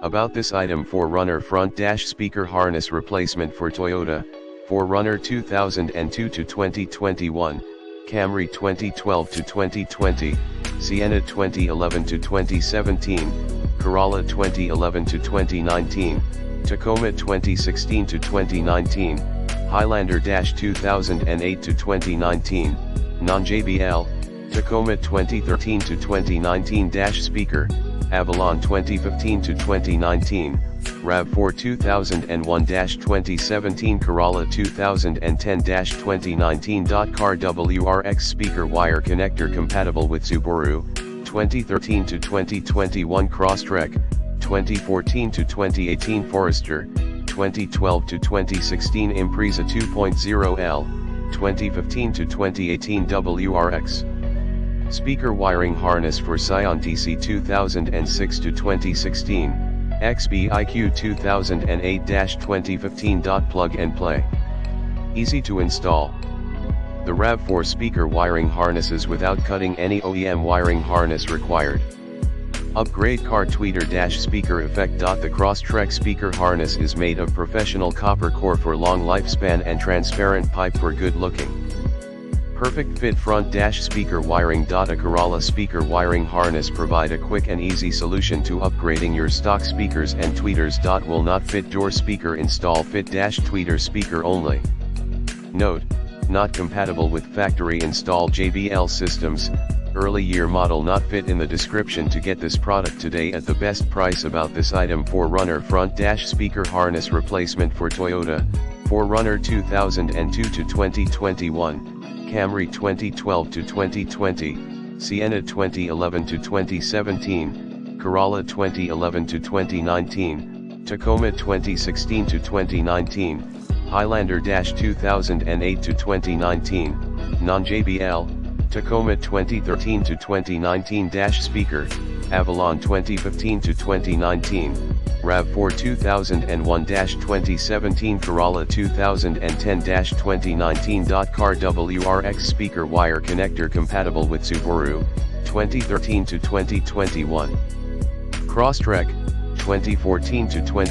About this item: 4Runner front dash speaker harness replacement for Toyota, 4Runner 2002 to 2021, Camry 2012 to 2020, Sienna 2011 to 2017, Corolla 2011 to 2019, Tacoma 2016 to 2019, Highlander 2008 to 2019, non-JBL, Tacoma 2013 to 2019 speaker, Avalon 2015 to 2019, RAV4 2001-2017, Corolla 2010-2019. Car WRX speaker wire connector compatible with Subaru, 2013 to 2021 Crosstrek, 2014 to 2018 Forester, 2012 to 2016 Impreza 2.0L, 2015 to 2018 WRX. Speaker wiring harness for Scion TC 2006 to 2016, XBIQ 2008-2015. Plug and play. Easy to install. The RAV4 speaker wiring harnesses without cutting any OEM wiring harness required. Upgrade car tweeter speaker effect. The Crosstrek speaker harness is made of professional copper core for long lifespan and transparent pipe for good looking. Perfect fit front speaker wiring. A Corolla speaker wiring harness provide a quick and easy solution to upgrading your stock speakers and tweeters. Will not fit door speaker install, fit tweeter speaker only. Note: not compatible with factory install JBL systems, early year model not fit. In the description to get this product today at the best price. About this item: 4Runner front speaker harness replacement for Toyota, 4Runner 2002 to 2021, Camry 2012 to 2020, Sienna 2011 to 2017, Corolla 2011 to 2019, Tacoma 2016 to 2019, Highlander 2008 to 2019, non-JBL, Tacoma 2013 to 2019 speaker, Avalon 2015 to 2019, RAV4 2001-2017, Corolla 2010-2019. Car WRX speaker wire connector compatible with Subaru, 2013 to 2021. Crosstrek, 2014 to 20